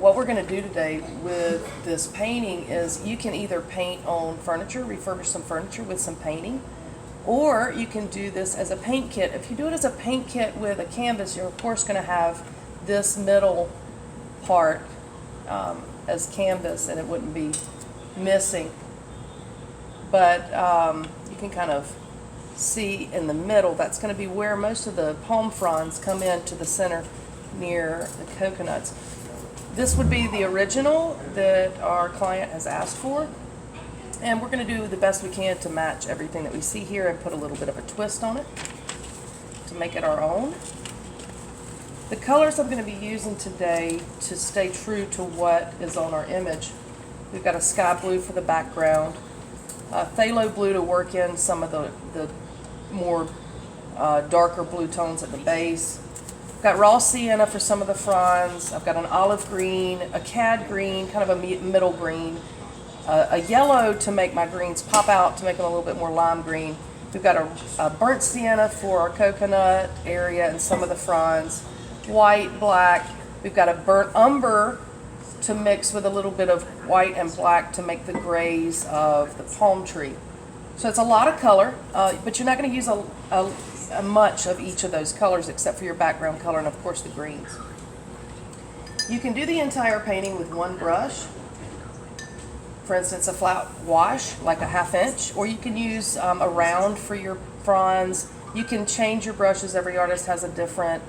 what we're going to do today with this painting is you can either paint on furniture, refurbish some furniture with some painting, or you can do this as a paint kit. If you do it as a paint kit with a canvas, you're of course going to have this middle part as canvas and it wouldn't be missing. But you can kind of see in the middle, that's going to be where most of the palm fronds come into the center near the coconuts. This would be the original that our client has asked for, and we're going to do the best we can to match everything that we see here and put a little bit of a twist on it to make it our own. The colors I'm going to be using today to stay true to what is on our image, we've got a sky blue for the background, phthalo blue to work in some of the more darker blue tones at the base. Got raw sienna for some of the fronds. I've got an olive green, a cad green, kind of a middle green, a yellow to make my greens pop out, to make them a little bit more lime green. We've got a burnt sienna for our coconut area and some of the fronds, white, black. We've got a burnt umber to mix with a little bit of white and black to make the grays of the palm tree. So it's a lot of color, but you're not going to use much of each of those colors except for your background color and of course the greens. You can do the entire painting with one brush. For instance, a flat wash, like a 1/2 inch, or you can use a round for your fronds. You can change your brushes. Every artist has a different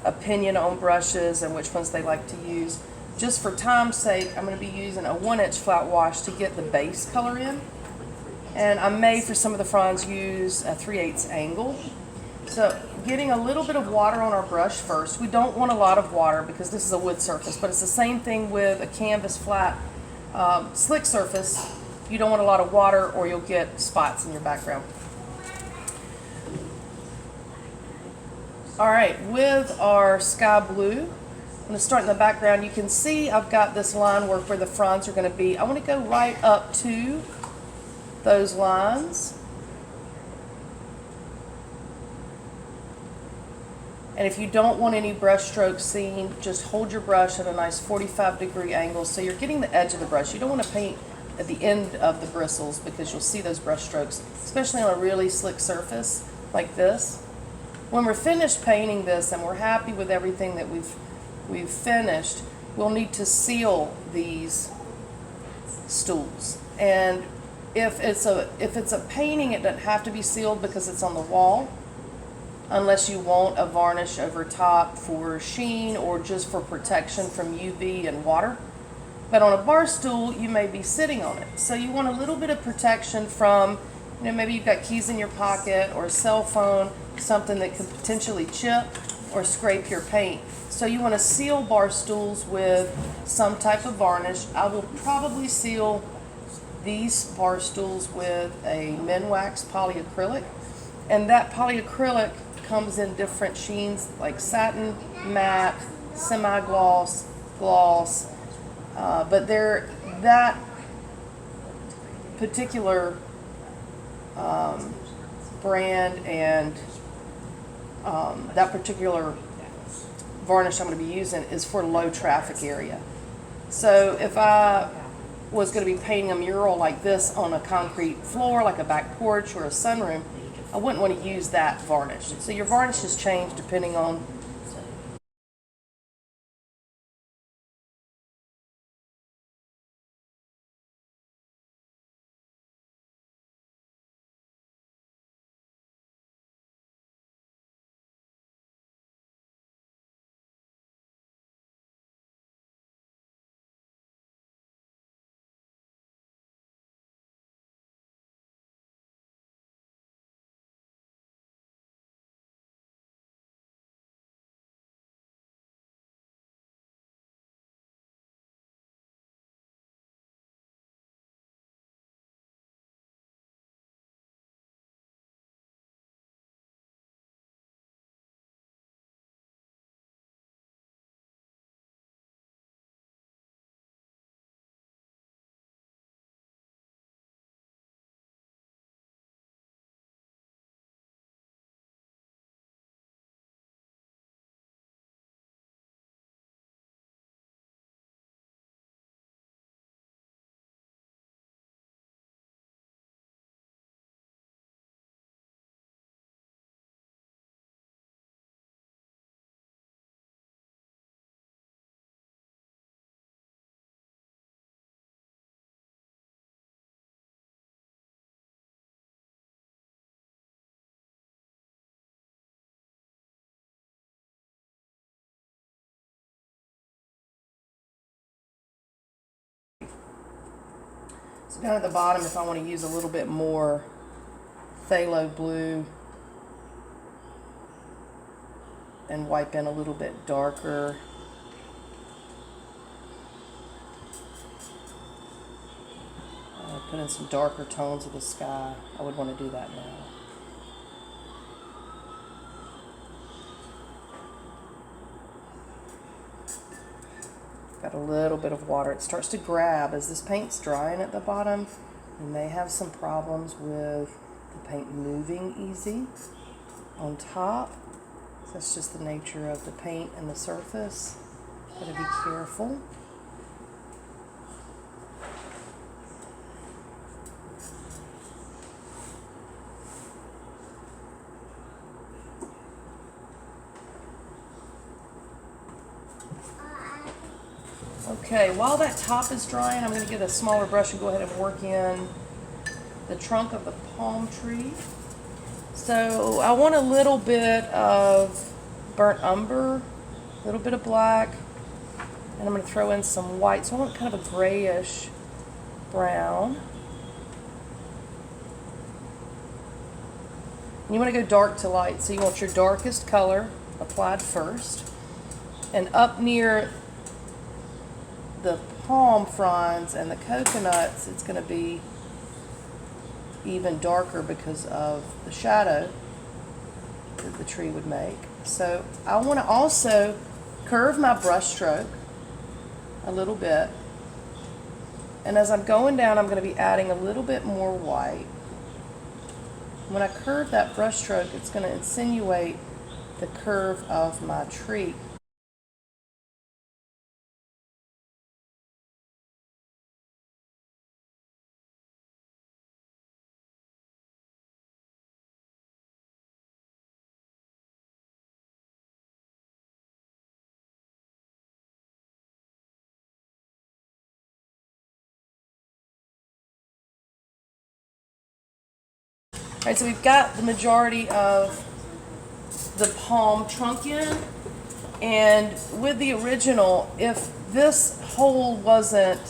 opinion on brushes and which ones they like to use. Just for time's sake, I'm going to be using a 1-inch flat wash to get the base color in. And I may, for some of the fronds, use a 3/8 angle. So getting a little bit of water on our brush first. We don't want a lot of water because this is a wood surface, but it's the same thing with a canvas flat slick surface. You don't want a lot of water or you'll get spots in your background. All right, with our sky blue, I'm going to start in the background. You can see I've got this line work where the fronds are going to be. I want to go right up to those lines. And if you don't want any brush strokes seen, just hold your brush at a nice 45-degree angle so you're getting the edge of the brush. You don't want to paint at the end of the bristles because you'll see those brush strokes, especially on a really slick surface like this. When we're finished painting this and we're happy with everything that we've finished, we'll need to seal these stools. And if it's a painting, it doesn't have to be sealed because it's on the wall, unless you want a varnish over top for sheen or just for protection from UV and water. But on a bar stool, you may be sitting on it. So you want a little bit of protection from, maybe you've got keys in your pocket or a cell phone, something that could potentially chip or scrape your paint. So you want to seal bar stools with some type of varnish. I will probably seal these bar stools with a Minwax polyacrylic, and that polyacrylic comes in different sheens like satin, matte, semi-gloss, gloss, but that particular brand and that particular varnish I'm going to be using is for low traffic area. So if I was going to be painting a mural like this on a concrete floor, like a back porch or a sunroom, I wouldn't want to use that varnish. So your varnishes change depending on So down at the bottom, if I want to use a little bit more phthalo blue and wipe in a little bit darker, put in some darker tones of the sky, I would want to do that now. Got a little bit of water. It starts to grab as this paint's drying at the bottom. You may have some problems with the paint moving easy on top. So that's just the nature of the paint and the surface. Gotta be careful. Okay, while that top is drying, I'm going to get a smaller brush and go ahead and work in the trunk of the palm tree. So I want a little bit of burnt umber, a little bit of black, and I'm going to throw in some white. So I want kind of a grayish brown. And you want to go dark to light, so you want your darkest color applied first. And up near the palm fronds and the coconuts, it's going to be even darker because of the shadow that the tree would make. So I want to also curve my brush stroke a little bit, and as I'm going down, I'm going to be adding a little bit more white. When I curve that brush stroke, it's going to insinuate the curve of my tree. All right, so we've got the majority of the palm trunk in, and with the original, if this hole wasn't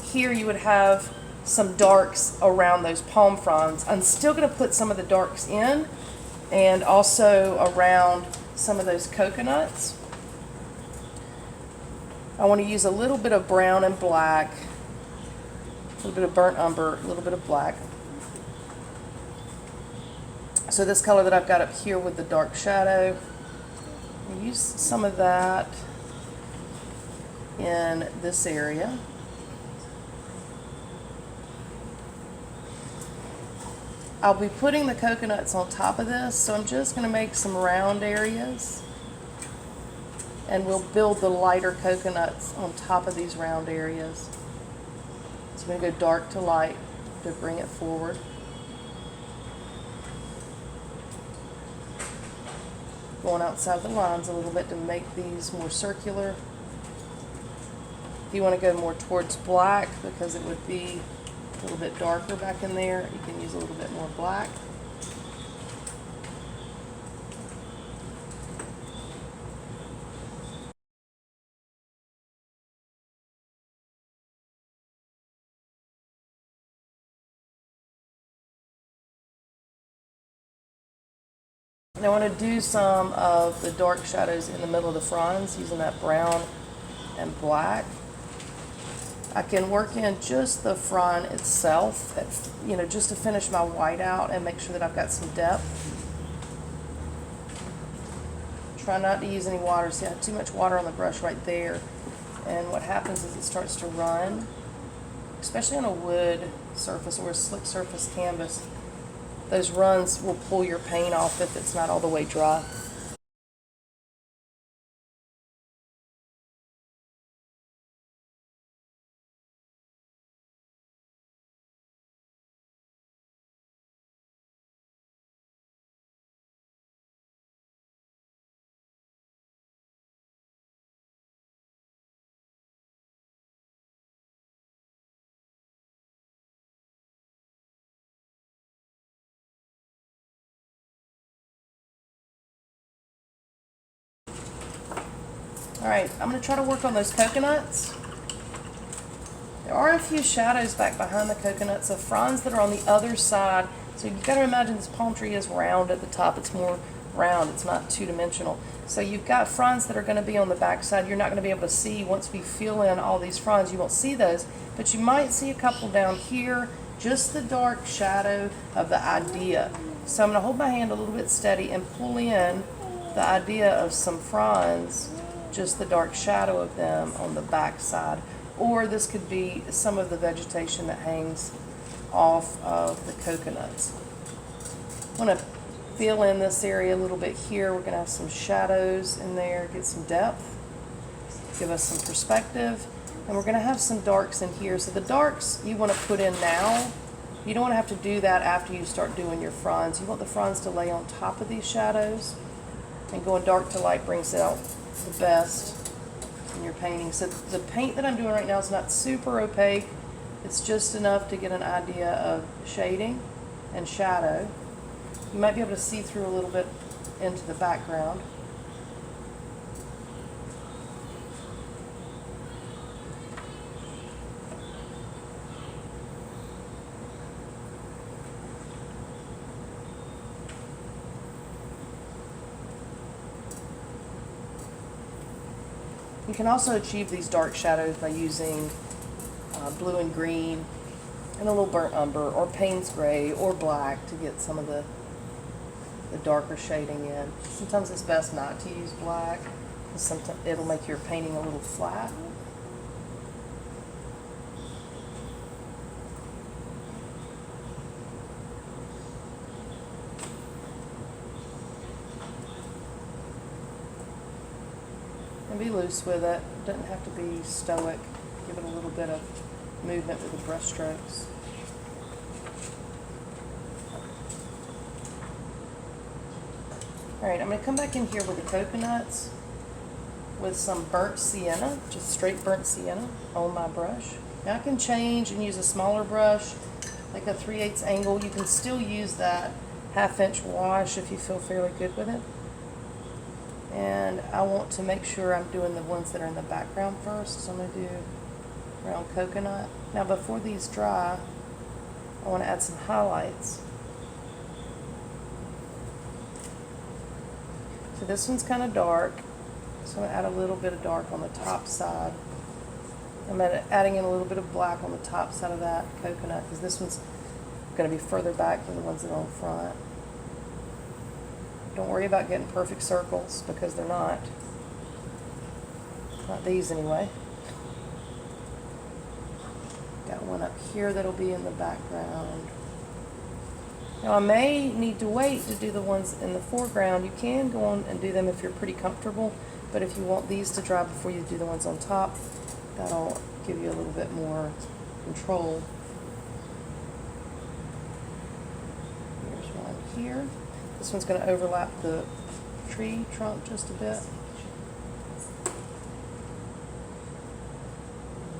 here, you would have some darks around those palm fronds. I'm still going to put some of the darks in and also around some of those coconuts. I want to use a little bit of brown and black, a little bit of burnt umber, a little bit of black. So this color that I've got up here with the dark shadow, I'll use some of that in this area. I'll be putting the coconuts on top of this, so I'm just going to make some round areas, and we'll build the lighter coconuts on top of these round areas. So I'm going to go dark to light to bring it forward. Going outside the lines a little bit to make these more circular. If you want to go more towards black, because it would be a little bit darker back in there, you can use a little bit more black. And I want to do some of the dark shadows in the middle of the fronds using that brown and black. I can work in just the frond itself, just to finish my white out and make sure that I've got some depth. Try not to use any water. See, I have too much water on the brush right there. And what happens is it starts to run, especially on a wood surface or a slick surface canvas. Those runs will pull your paint off if it's not all the way dry. All right, I'm going to try to work on those coconuts. There are a few shadows back behind the coconuts of fronds that are on the other side. So you've got to imagine this palm tree is round at the top. It's more round. It's not two-dimensional. So you've got fronds that are going to be on the back side. You're not going to be able to see once we fill in all these fronds. You won't see those, but you might see a couple down here, just the dark shadow of the idea. So I'm going to hold my hand a little bit steady and pull in the idea of some fronds, just the dark shadow of them on the back side. Or this could be some of the vegetation that hangs off of the coconuts. I'm going to fill in this area a little bit here. We're going to have some shadows in there, get some depth, give us some perspective, and we're going to have some darks in here. So the darks you want to put in now. You don't want to have to do that after you start doing your fronds. You want the fronds to lay on top of these shadows, and going dark to light brings out the best in your painting. So the paint that I'm doing right now is not super opaque. It's just enough to get an idea of shading and shadow. You might be able to see through a little bit into the background. You can also achieve these dark shadows by using blue and green and a little burnt umber or Payne's gray or black to get some of the darker shading in. Sometimes it's best not to use black, because sometimes it'll make your painting a little flat. And be loose with it. It doesn't have to be stoic. Give it a little bit of movement with the brush strokes. Alright, I'm going to come back in here with the coconuts with some burnt sienna, just straight burnt sienna on my brush. Now I can change and use a smaller brush, like a 3/8 angle. You can still use that 1/2 inch wash if you feel fairly good with it. And I want to make sure I'm doing the ones that are in the background first, so I'm going to do brown coconut. Now before these dry, I want to add some highlights. So this one's kind of dark, so I'm going to add a little bit of dark on the top side. I'm adding in a little bit of black on the top side of that coconut, because this one's going to be further back than the ones that are on front. Don't worry about getting perfect circles, because they're not. Not these anyway. Got one up here that'll be in the background. Now I may need to wait to do the ones in the foreground. You can go on and do them if you're pretty comfortable, but if you want these to dry before you do the ones on top, that'll give you a little bit more control. Here's one here. This one's going to overlap the tree trunk just a bit.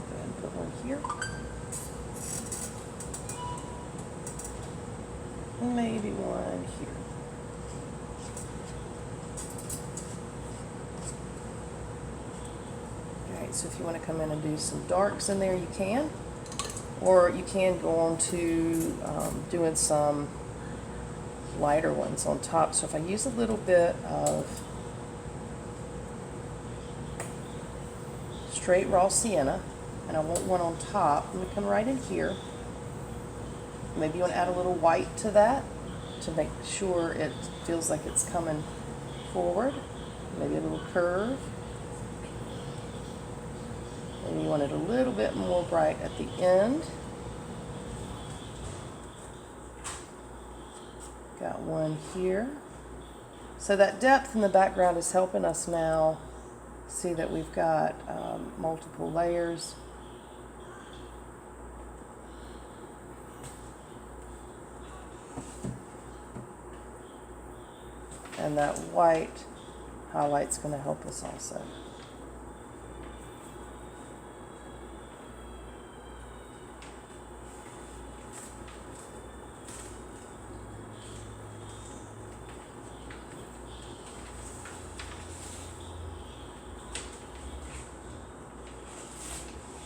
Go ahead and put one here. And maybe one here. Alright, so if you want to come in and do some darks in there, you can. Or you can go on to doing some lighter ones on top. So if I use a little bit of straight raw sienna, and I want one on top, I'm going to come right in here. Maybe you want to add a little white to that to make sure it feels like it's coming forward. Maybe a little curve. Maybe you want it a little bit more bright at the end. Got one here. So that depth in the background is helping us now see that we've got multiple layers. And that white highlight's going to help us also.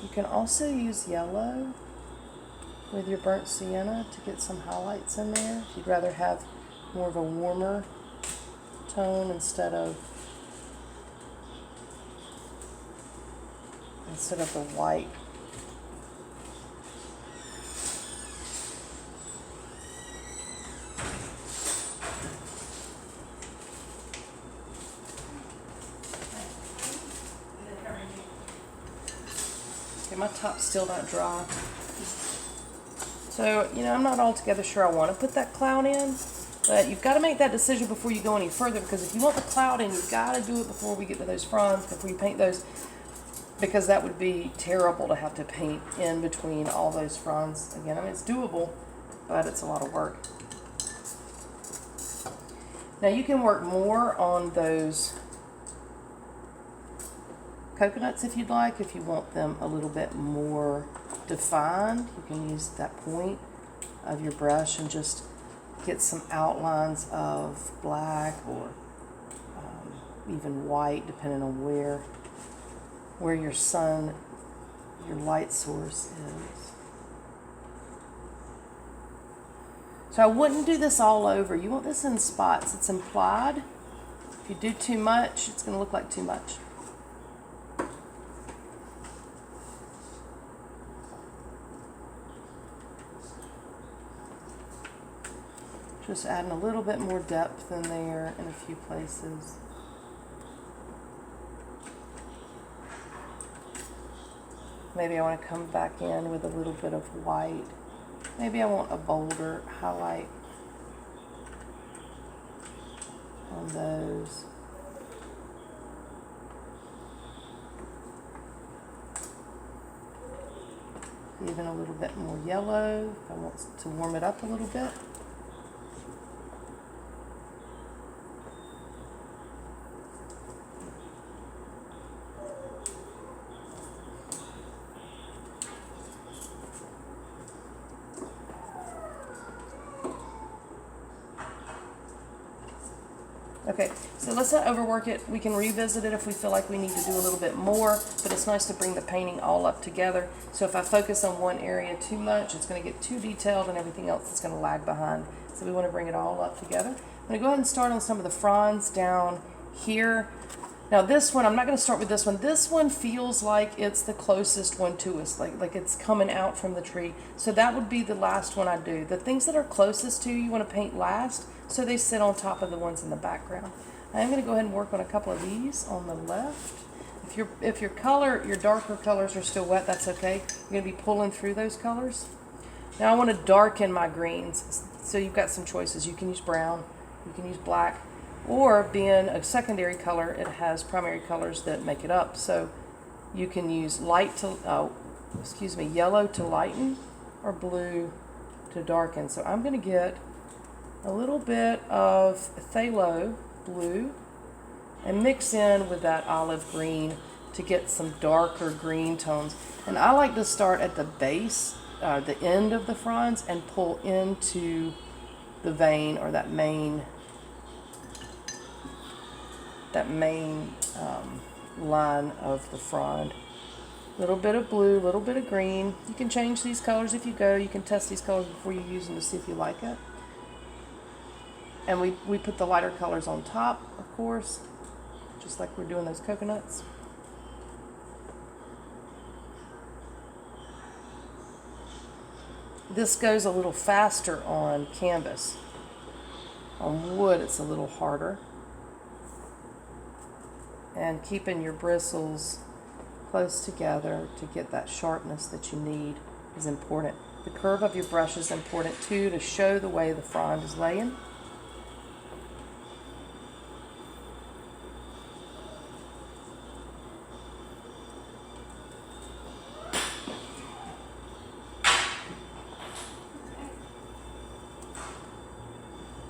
You can also use yellow with your burnt sienna to get some highlights in there. If you'd rather have more of a warmer tone instead of the white. Okay, my top's still not dry. So, I'm not altogether sure I want to put that cloud in, but you've got to make that decision before you go any further, because if you want the cloud in, you've got to do it before we get to those fronds, before you paint those, because that would be terrible to have to paint in between all those fronds again. I mean, it's doable, but it's a lot of work. Now you can work more on those coconuts if you'd like. If you want them a little bit more defined, you can use that point of your brush and just get some outlines of black or even white, depending on where your light source is. So I wouldn't do this all over. You want this in spots. It's implied. If you do too much, it's going to look like too much. Just adding a little bit more depth in there in a few places. Maybe I want to come back in with a little bit of white. Maybe I want a bolder highlight on those. Even a little bit more yellow if I want to warm it up a little bit. Okay, so let's not overwork it. We can revisit it if we feel like we need to do a little bit more, but it's nice to bring the painting all up together. So if I focus on one area too much, it's going to get too detailed and everything else is going to lag behind. So we want to bring it all up together. I'm going to go ahead and start on some of the fronds down here. Now this one, I'm not going to start with this one. This one feels like it's the closest one to us, like it's coming out from the tree. So that would be the last one I do. The things that are closest to you want to paint last, so they sit on top of the ones in the background. I'm going to go ahead and work on a couple of these on the left. If your darker colors are still wet, that's okay. You're going to be pulling through those colors. Now I want to darken my greens. So you've got some choices. You can use brown, you can use black, or being a secondary color, it has primary colors that make it up. So you can use yellow to lighten or blue to darken. So I'm going to get a little bit of phthalo blue and mix in with that olive green to get some darker green tones. And I like to start at the base, the end of the fronds, and pull into the vein or that main line of the frond. A little bit of blue, a little bit of green. You can change these colors if you go. You can test these colors before you use them to see if you like it. And we put the lighter colors on top, of course, just like we're doing those coconuts. This goes a little faster on canvas. On wood, it's a little harder. And keeping your bristles close together to get that sharpness that you need is important. The curve of your brush is important too, to show the way the frond is laying.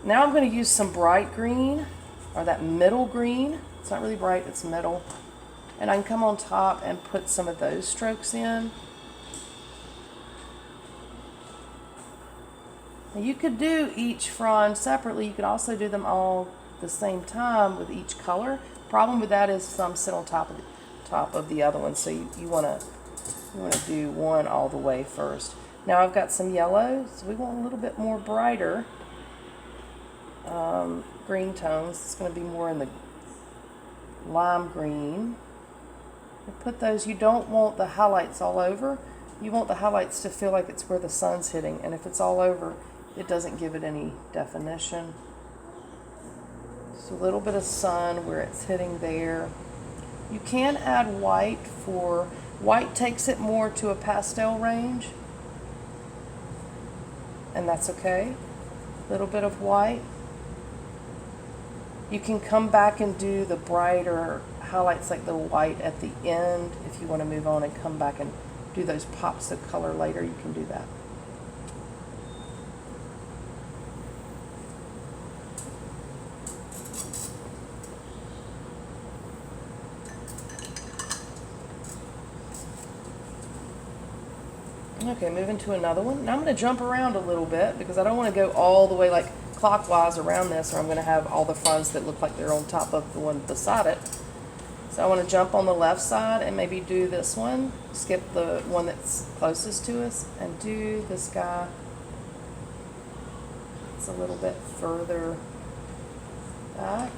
Now I'm going to use some bright green, or that middle green. It's not really bright, it's middle. And I can come on top and put some of those strokes in. Now you could do each frond separately. You could also do them all at the same time with each color. Problem with that is some sit on top of the other one, so you want to You want to do one all the way first. Now I've got some yellow, so we want a little bit more brighter green tones. It's going to be more in the lime green. And put those, you don't want the highlights all over. You want the highlights to feel like it's where the sun's hitting, and if it's all over, it doesn't give it any definition. Just a little bit of sun where it's hitting there. You can add white white takes it more to a pastel range, and that's okay. A little bit of white. You can come back and do the brighter highlights like the white at the end if you want to move on and come back and do those pops of color later. You can do that. Okay, moving to another one. Now I'm going to jump around a little bit because I don't want to go all the way like clockwise around this, or I'm going to have all the fronds that look like they're on top of the one beside it. So I want to jump on the left side and maybe do this one, skip the one that's closest to us, and do this guy. It's a little bit further back.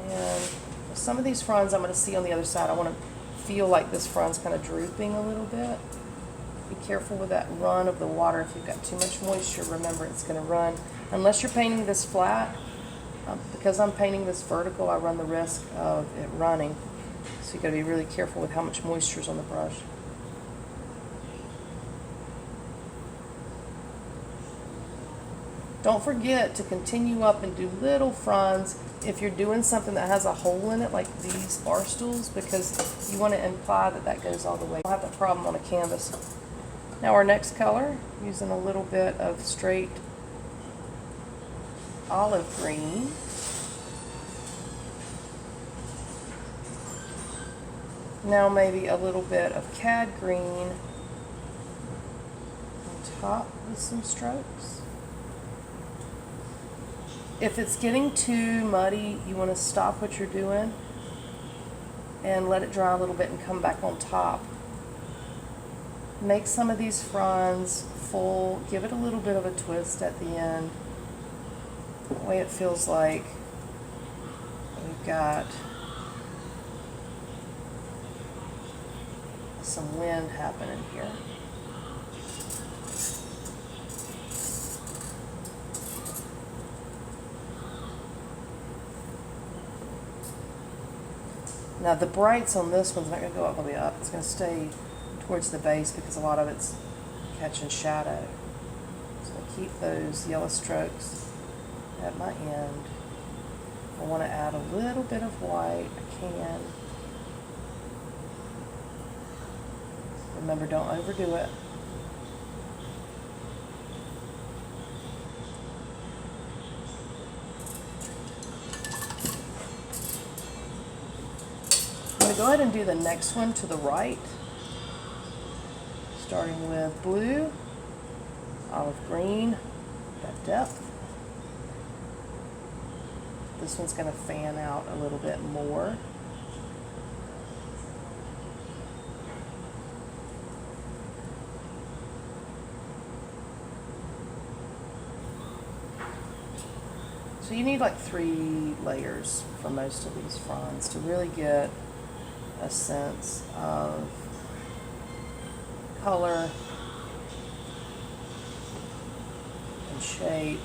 And some of these fronds I'm going to see on the other side. I want to feel like this frond's kind of drooping a little bit. Be careful with that run of the water. If you've got too much moisture, remember it's going to run. Unless you're painting this flat, because I'm painting this vertical, I run the risk of it running. So you've got to be really careful with how much moisture is on the brush. Don't forget to continue up and do little fronds if you're doing something that has a hole in it, like these bar stools, because you want to imply that that goes all the way. You'll have that problem on a canvas. Now our next color, using a little bit of straight olive green. Now maybe a little bit of cad green on top with some strokes. If it's getting too muddy, you want to stop what you're doing and let it dry a little bit and come back on top. Make some of these fronds full, give it a little bit of a twist at the end. That way it feels like we've got some wind happening here. Now the brights on this one's not going to go all the way up. It's going to stay towards the base because a lot of it's catching shadow. So keep those yellow strokes at my end. I want to add a little bit of white. I can. Remember, don't overdo it. I'm going to go ahead and do the next one to the right. Starting with blue, olive green, that depth. This one's going to fan out a little bit more. So you need like 3 layers for most of these fronds to really get a sense of color and shape.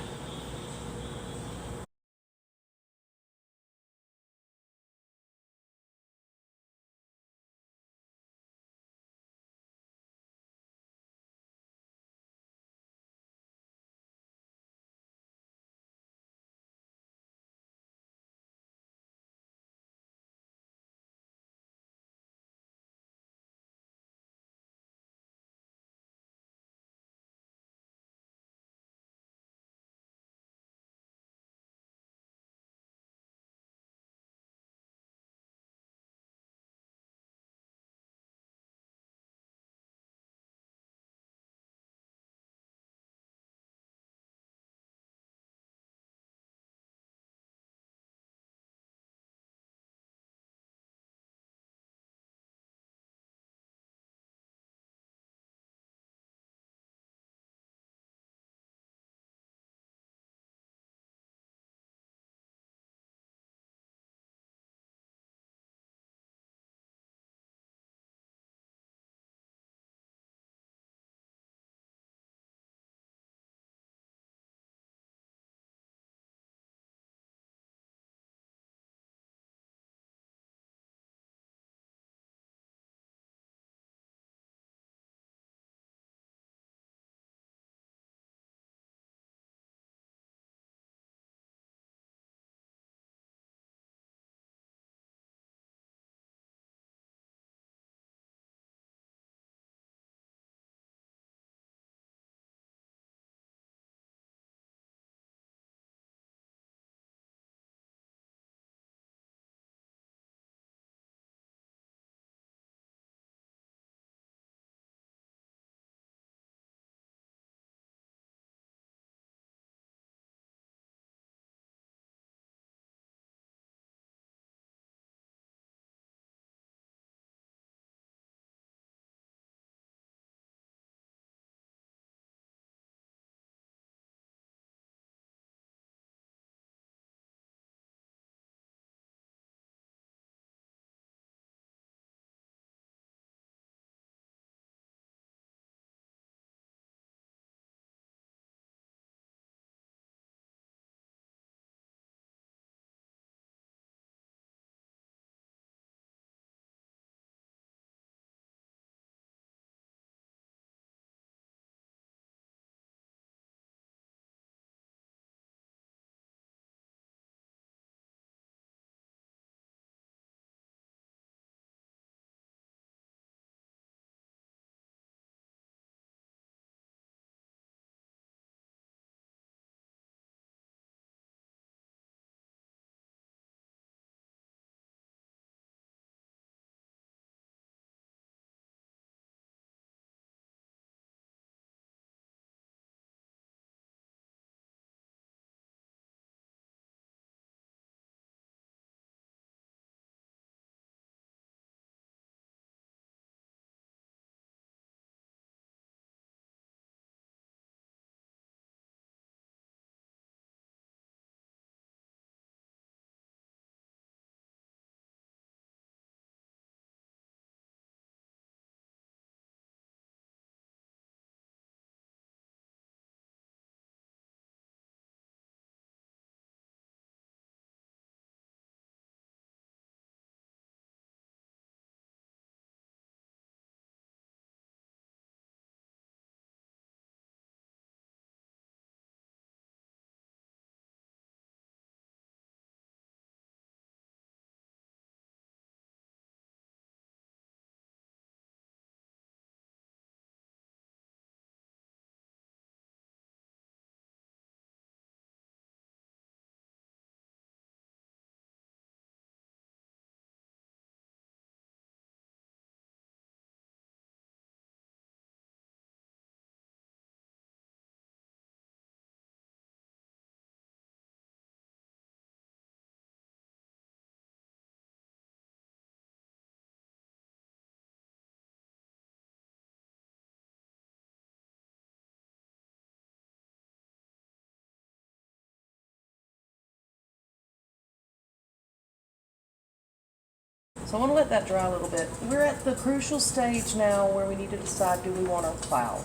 So I want to let that dry a little bit. We're at the crucial stage now where we need to decide, do we want our cloud?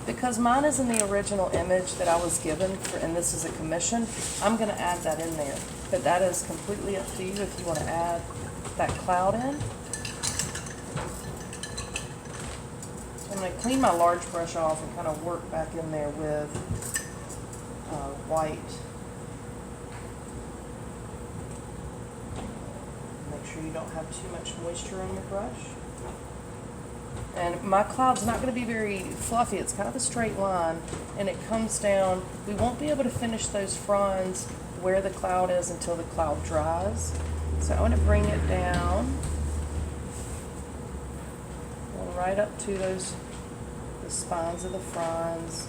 Because mine is in the original image that I was given, and this is a commission, I'm going to add that in there. But that is completely up to you if you want to add that cloud in. I'm going to clean my large brush off and kind of work back in there with white. Make sure you don't have too much moisture on your brush. And my cloud's not going to be very fluffy. It's kind of a straight line, and it comes down. We won't be able to finish those fronds where the cloud is until the cloud dries. So I want to bring it down right up to the spines of the fronds.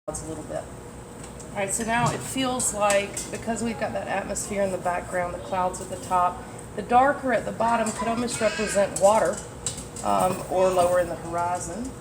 A little bit. All right, so now it feels like, because we've got that atmosphere in the background, the clouds at the top, the darker at the bottom could almost represent water, or lower in the horizon.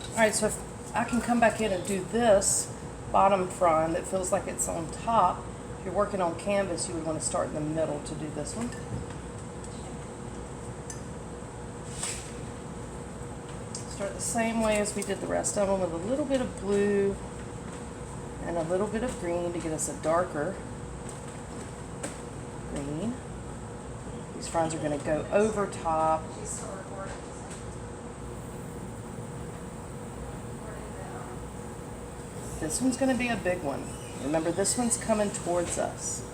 All right, so if I can come back in and do this bottom frond that feels like it's on top. If you're working on canvas, you would want to start in the middle to do this one. Start the same way as we did the rest of them, with a little bit of blue and a little bit of green to get us a darker green. These fronds are going to go over top. This one's going to be a big one. Remember, this one's coming towards us.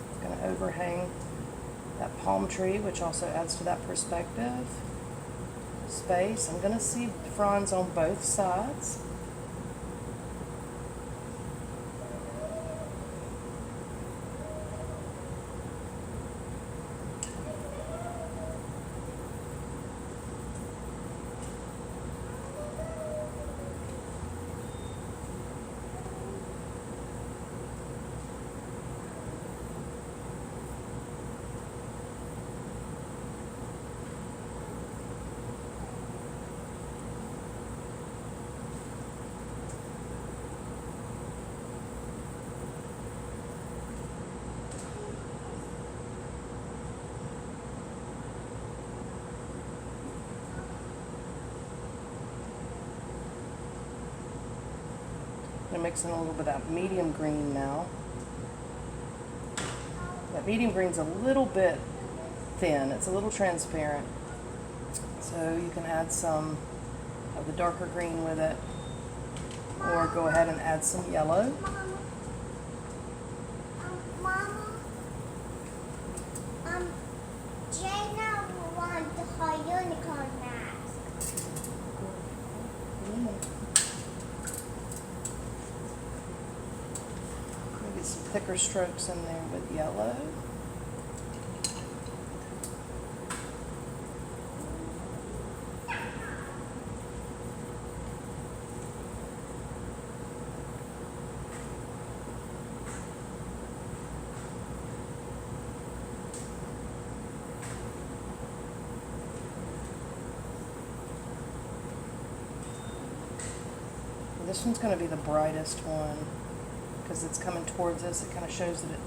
It's going to overhang that palm tree, which also adds to that perspective. Space. I'm going to see fronds on both sides. I'm mixing a little bit of that medium green now. That medium green's a little bit thin. It's a little transparent. So you can add some of the darker green with it, or go ahead and add some yellow. Mama, Jana wants her unicorn mask. Maybe some thicker strokes in there with yellow. This one's going to be the brightest one because it's coming towards us. It kind of shows that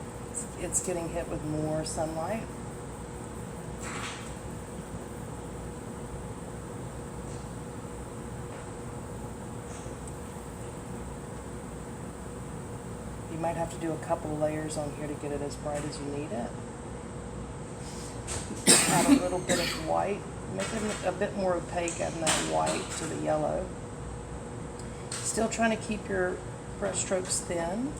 it's getting hit with more sunlight. You might have to do a couple layers on here to get it as bright as you need it. Add a little bit of white. Make it a bit more opaque, adding that white to the yellow. Still trying to keep your brush strokes thin.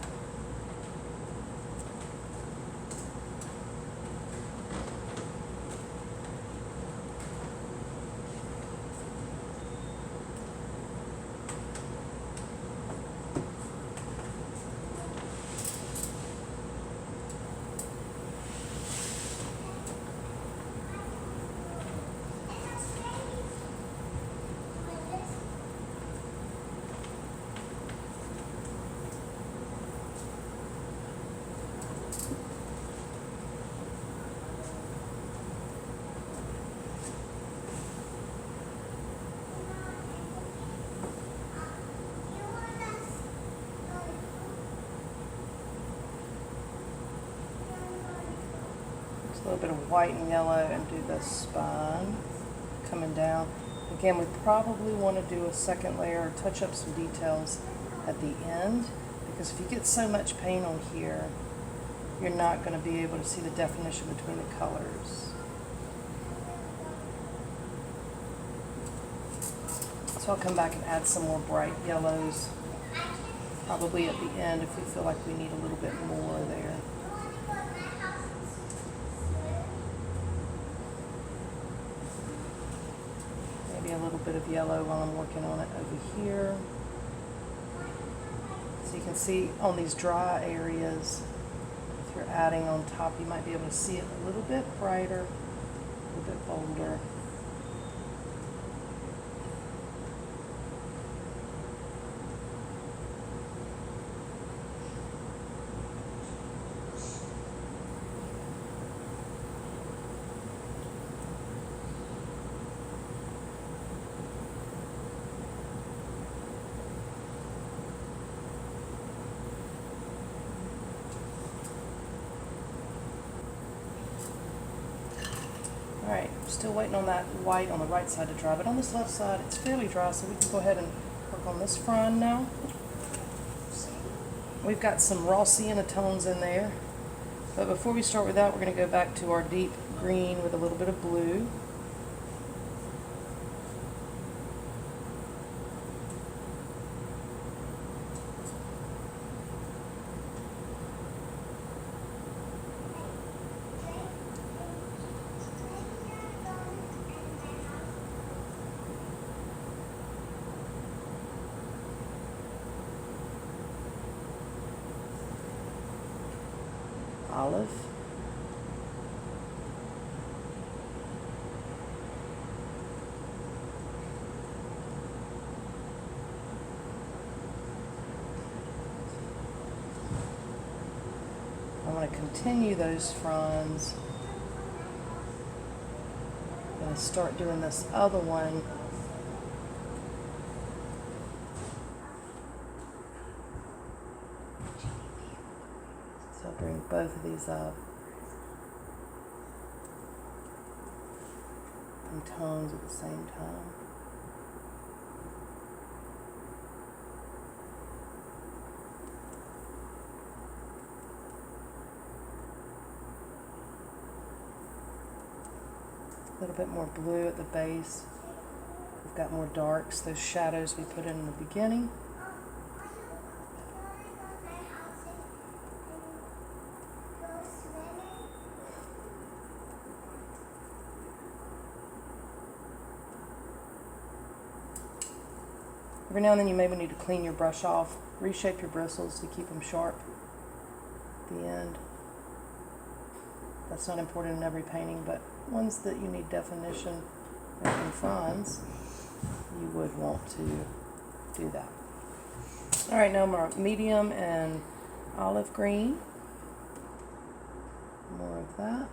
A little bit of white and yellow and do the spine coming down. Again, we probably want to do a second layer or touch up some details at the end, because if you get so much paint on here, you're not going to be able to see the definition between the colors. So I'll come back and add some more bright yellows, probably at the end if we feel like we need a little bit more there. A little bit of yellow while I'm working on it over here. So you can see on these dry areas, if you're adding on top, you might be able to see it a little bit brighter, a little bit bolder. Alright, still waiting on that white on the right side to dry, but on this left side it's fairly dry, so we can go ahead and work on this frond now. We've got some raw sienna tones in there, but before we start with that, we're going to go back to our deep green with a little bit of blue. Olive. I want to continue those fronds. I'm going to start doing this other one. So I'll bring both of these up in tones at the same time. A little bit more blue at the base. We've got more darks, those shadows we put in the beginning. Every now and then you maybe need to clean your brush off, reshape your bristles to keep them sharp at the end. That's not important in every painting, but ones that you need definition in fronds, you would want to do that. All right, now more medium and olive green. More of that.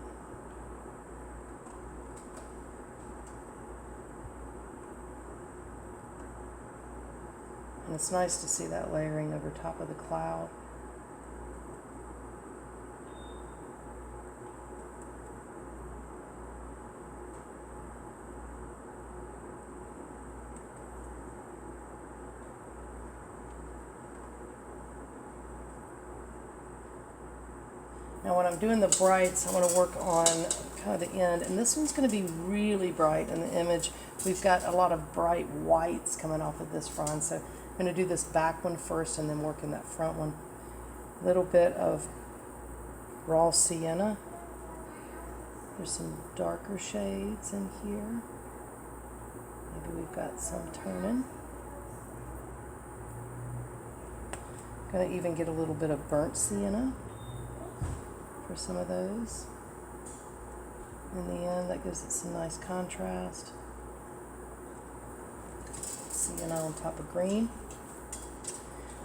And it's nice to see that layering over top of the cloud. Now when I'm doing the brights, I want to work on kind of the end, and this one's going to be really bright in the image. We've got a lot of bright whites coming off of this frond, so I'm going to do this back one first and then work in that front one. A little bit of raw sienna. There's some darker shades in here. Maybe we've got some turning. Going to even get a little bit of burnt sienna for some of those. In the end, that gives it some nice contrast. Sienna on top of green.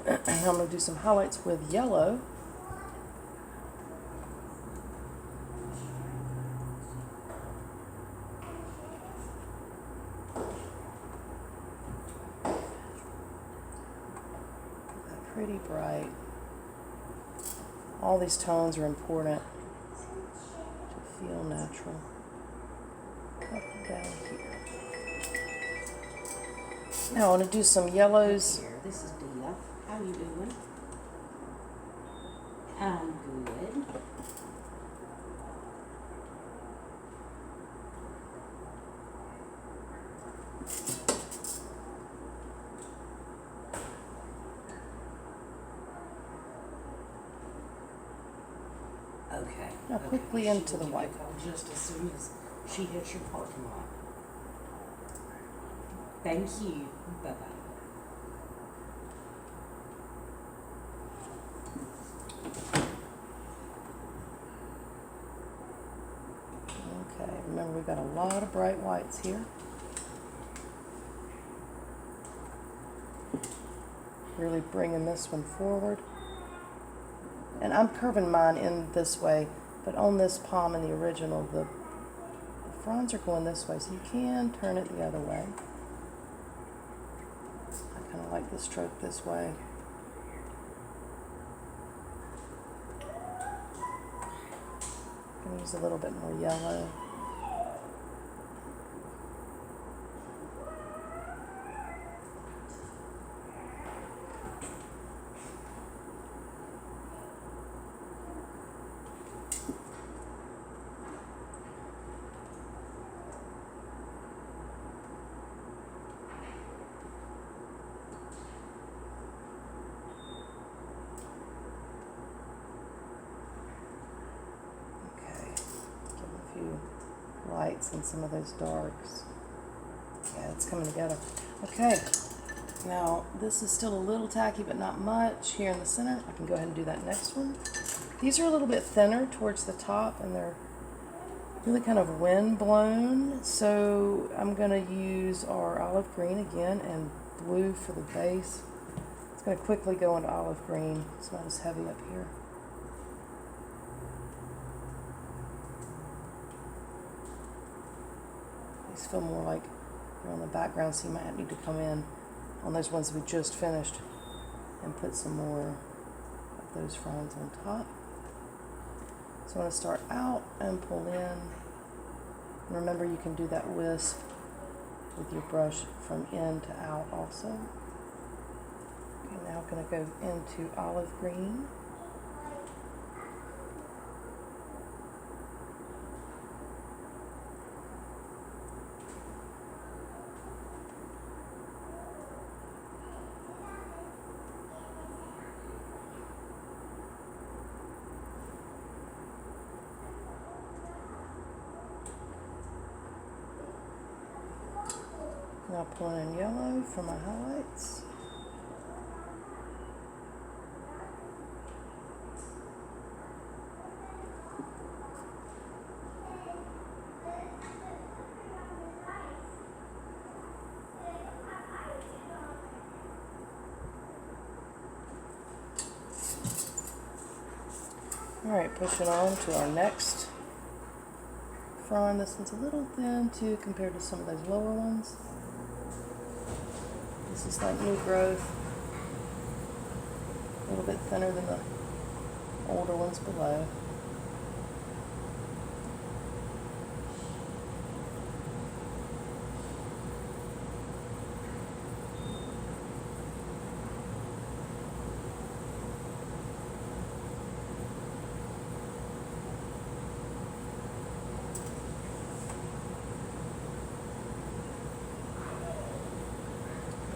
I'm going to do some highlights with yellow. Pretty bright. All these tones are important to feel natural. Up and down here. Now I want to do some yellows. Here, this is Dia. How you doing? I'm good. Okay. Now quickly She into will the give white. you a call just as soon as she hits your parking lot. Thank you. Bye-bye. Okay, remember we've got a lot of bright whites here. Really bringing this one forward. And I'm curving mine in this way, but on this palm in the original, the fronds are going this way, so you can turn it the other way. I kind of like the stroke this way. I'm going to use a little bit more yellow. Lights and some of those darks. Yeah, it's coming together. Okay, now this is still a little tacky, but not much here in the center. I can go ahead and do that next one. These are a little bit thinner towards the top, and they're really kind of wind blown. So I'm gonna use our olive green again and blue for the base. It's gonna quickly go into olive green. It's not as heavy up here. These feel more like they're on the background, so you might need to come in on those ones we just finished and put some more of those fronds on top. So I'm going to start out and pull in. And remember, you can do that wisp with your brush from in to out also. Okay, now I'm going to go into olive green. Now pulling in yellow for my highlights. All right, pushing on to our next frond. This one's a little thin too compared to some of those lower ones. This is like new growth. A little bit thinner than the older ones below.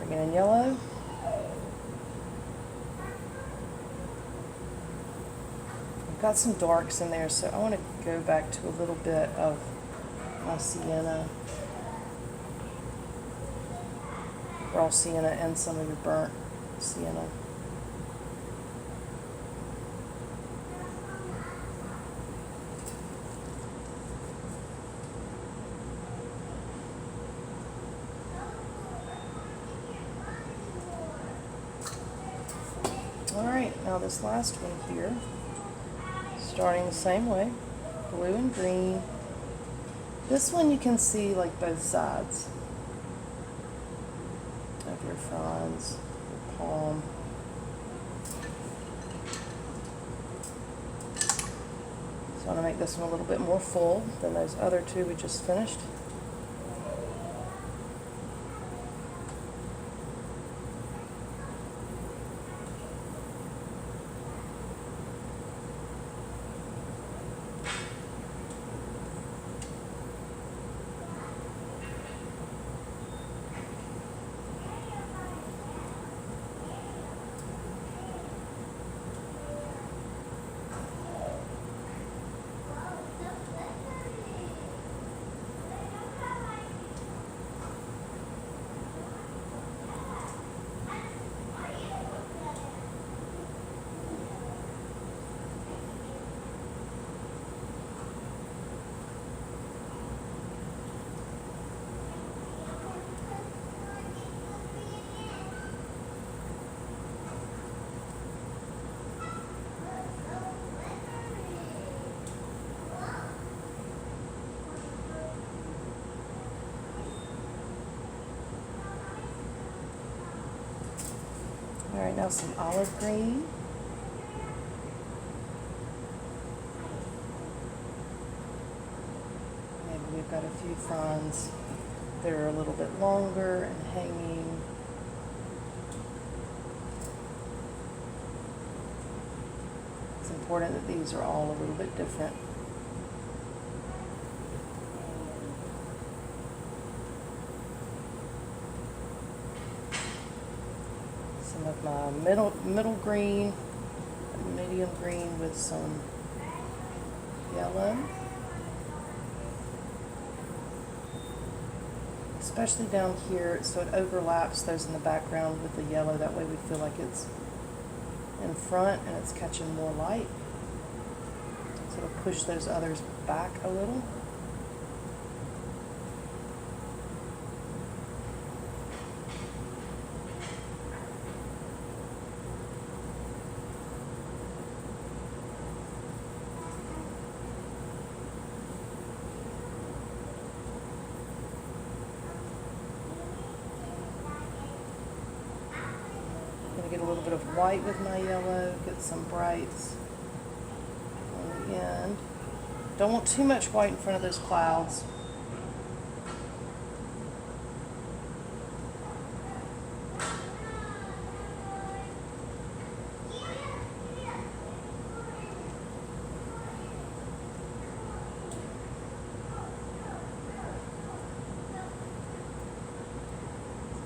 Bring in yellow. I've got some darks in there, so I want to go back to a little bit of my sienna, raw sienna, and some of your burnt sienna. Alright, now this last one here, starting the same way, blue and green. This one you can see like both sides of your fronds, your palm. So I want to make this one a little bit more full than those other two we just finished. Alright, now some olive green. Maybe we've got a few fronds that are a little bit longer and hanging. It's important that these are all a little bit different. Some of my middle green, medium green with some yellow. Especially down here, so it overlaps those in the background with the yellow. That way we feel like it's in front and it's catching more light. So it'll push those others back a little. Get a little bit of white with my yellow, get some brights on the end. Don't want too much white in front of those clouds.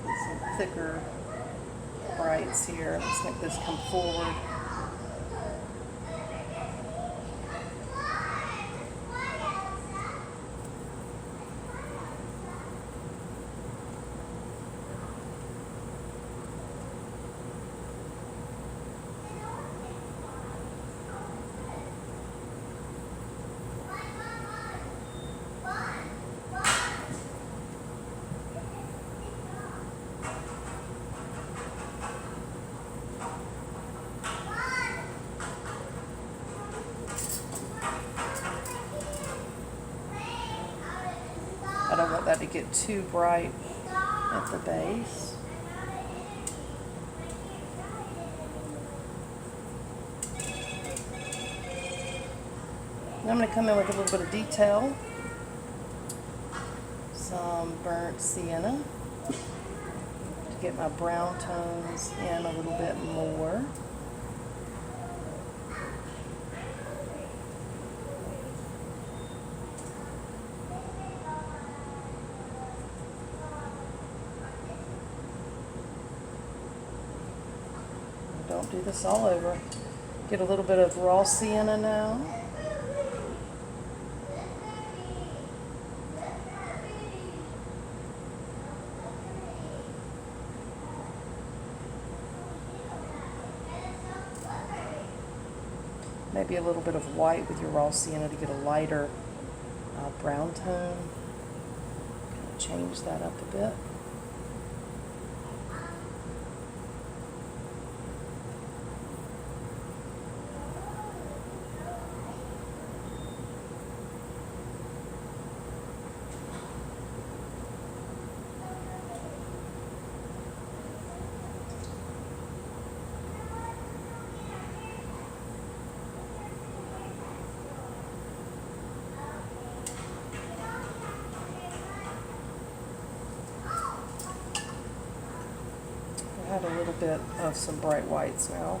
Get some thicker brights here. Let's make this come forward. I don't want that to get too bright at the base. And I'm going to come in with a little bit of detail. Some burnt sienna to get my brown tones in a little bit more. Don't do this all over. Get a little bit of raw sienna now. Maybe a little bit of white with your raw sienna to get a lighter brown tone. Kind of change that up a bit. Add a little bit of some bright whites now.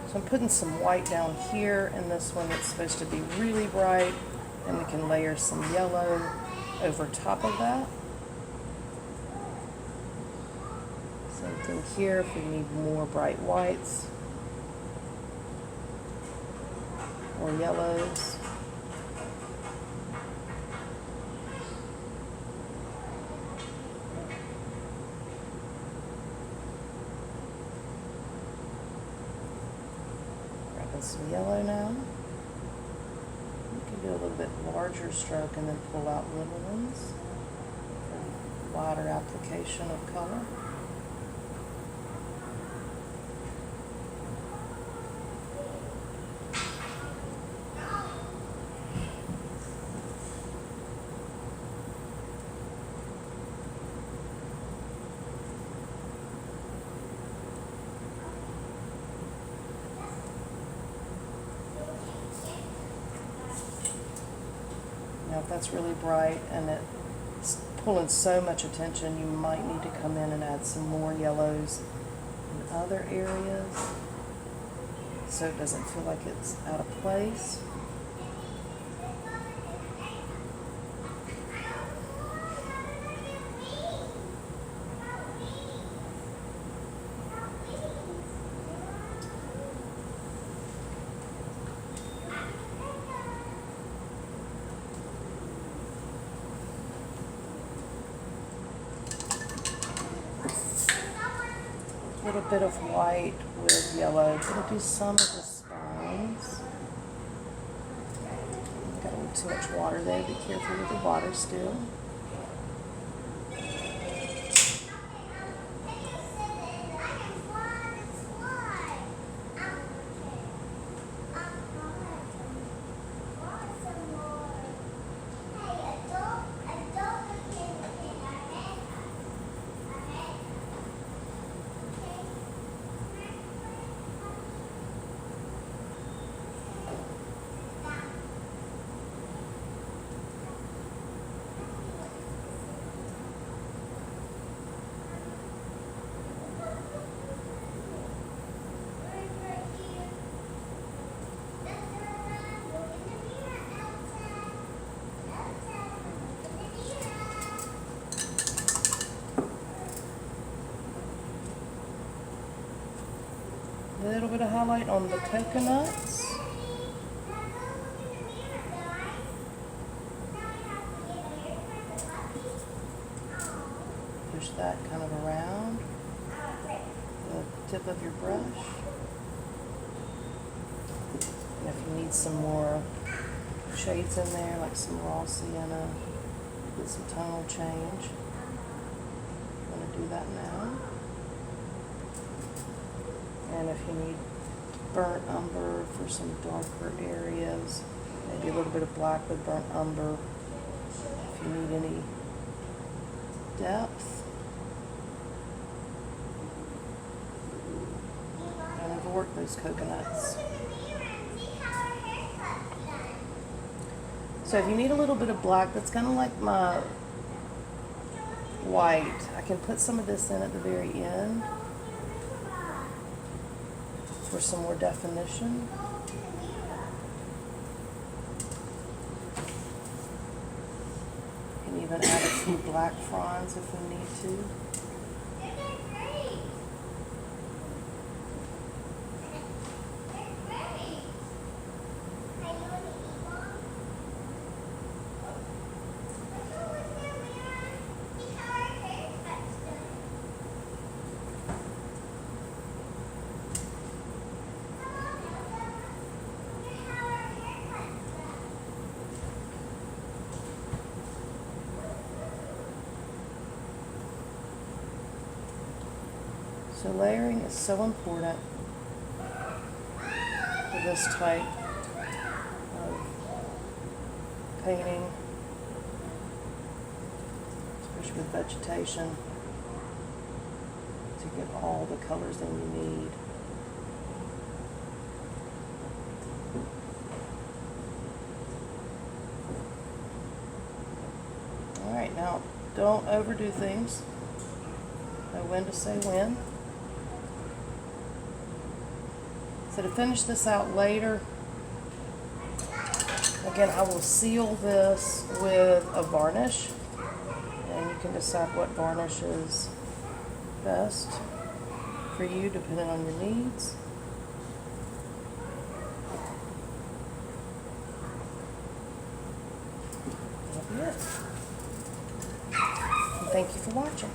So I'm putting some white down here, and this one that's supposed to be really bright, and we can layer some yellow over top of that. Same thing here if we need more bright whites or yellows. Grabbing some yellow now. You can do a little bit larger stroke and then pull out little ones for wider application of color. Now if that's really bright and it's pulling so much attention, you might need to come in and add some more yellows in other areas so it doesn't feel like it's out of place. A little bit of white with yellow. Gonna do some of the spines. Got a little too much water there. Be careful with the water still. A little bit of highlight on the coconuts. Push that kind of around the tip of your brush. And if you need some more shades in there, like some raw sienna, get some tonal change. I'm going to do that now. And if you need burnt umber for some darker areas, Maybe a little bit of black with burnt umber if you need any depth. Don't overwork those coconuts. So if you need a little bit of black, that's kind of like my white. I can put some of this in at the very end for some more definition. You can even add a few black fronds if we need to. So layering is so important for this type of painting, especially with vegetation, to get all the colors that you need. All right, now don't overdo things. Know when to say when. So to finish this out later, again, I will seal this with a varnish, and you can decide what varnish is best for you depending on your needs. That'll be it. And thank you for watching.